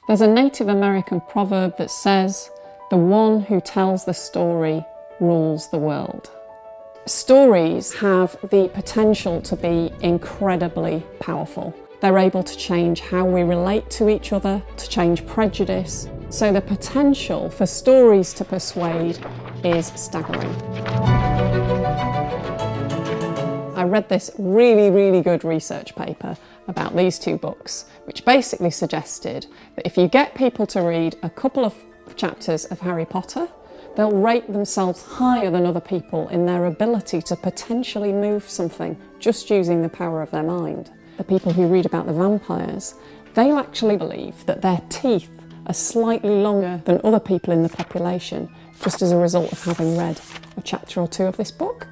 There's a Native American proverb that says, "The one who tells the story rules the world." Stories have the potential to be incredibly powerful. They're able to change how we relate to each other, to change prejudice. So the potential for stories to persuade is staggering. I read this really good research paper about these two books, which basically suggested that if you get people to read a couple of chapters of Harry Potter, they'll rate themselves higher than other people in their ability to potentially move something just using the power of their mind. The people who read about the vampires, they'll actually believe that their teeth are slightly longer than other people in the population, just as a result of having read a chapter or two of this book.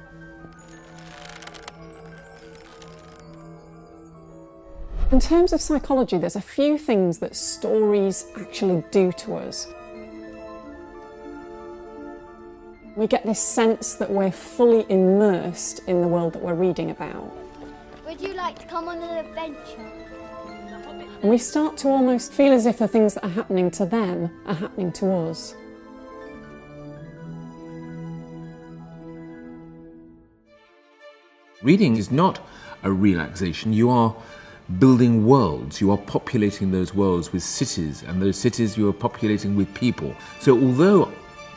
In terms of psychology, there's a few things that stories actually do to us. We get this sense that we're fully immersed in the world that we're reading about. Would you like to come on an adventure? And we start to almost feel as if the things that are happening to them are happening to us. Reading is not a relaxation. You are building worlds. You are populating those worlds with cities, and those cities you are populating with people. So although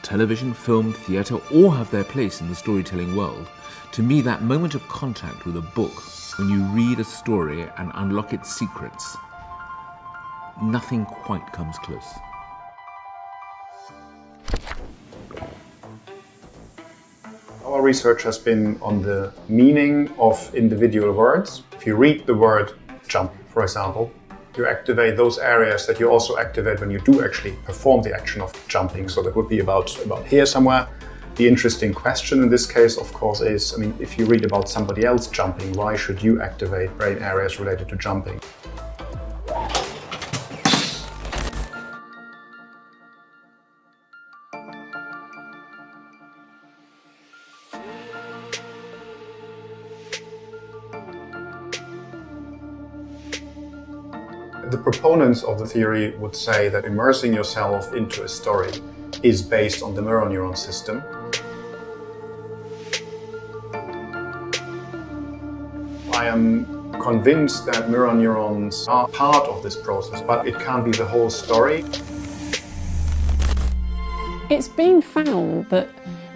television, film, theatre all have their place in the storytelling world, to me that moment of contact with a book, when you read a story and unlock its secrets, nothing quite comes close. Our research has been on the meaning of individual words. If you read the word jump, for example, you activate those areas that you also activate when you do actually perform the action of jumping. So that would be about here somewhere. The interesting question in this case, of course, is, if you read about somebody else jumping, why should you activate brain areas related to jumping? The proponents of the theory would say that immersing yourself into a story is based on the mirror neuron system. I am convinced that mirror neurons are part of this process, but it can't be the whole story. It's been found that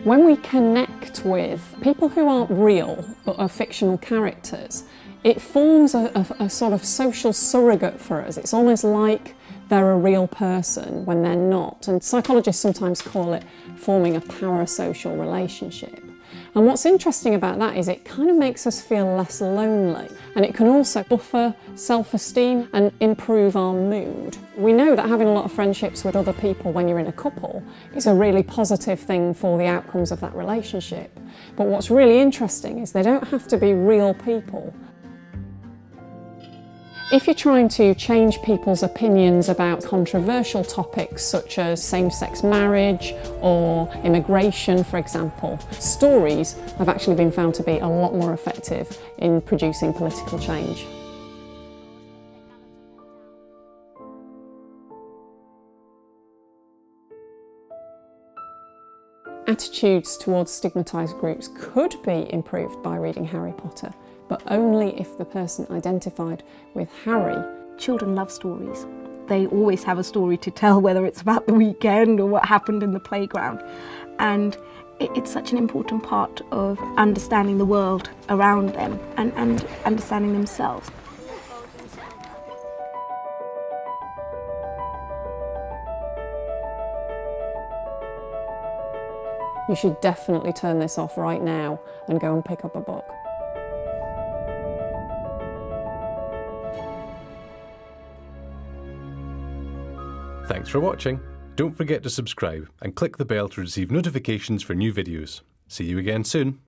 when we connect with people who aren't real but are fictional characters, it forms a sort of social surrogate for us. It's almost like they're a real person when they're not. And psychologists sometimes call it forming a parasocial relationship. And what's interesting about that is it kind of makes us feel less lonely. And it can also buffer self-esteem and improve our mood. We know that having a lot of friendships with other people when you're in a couple is a really positive thing for the outcomes of that relationship. But what's really interesting is they don't have to be real people. If you're trying to change people's opinions about controversial topics such as same-sex marriage or immigration, for example, stories have actually been found to be a lot more effective in producing political change. Attitudes towards stigmatised groups could be improved by reading Harry Potter, but only if the person identified with Harry. Children love stories. They always have a story to tell, whether it's about the weekend or what happened in the playground. And it's such an important part of understanding the world around them and understanding themselves. You should definitely turn this off right now and go and pick up a book. Thanks for watching. Don't forget to subscribe and click the bell to receive notifications for new videos. See you again soon.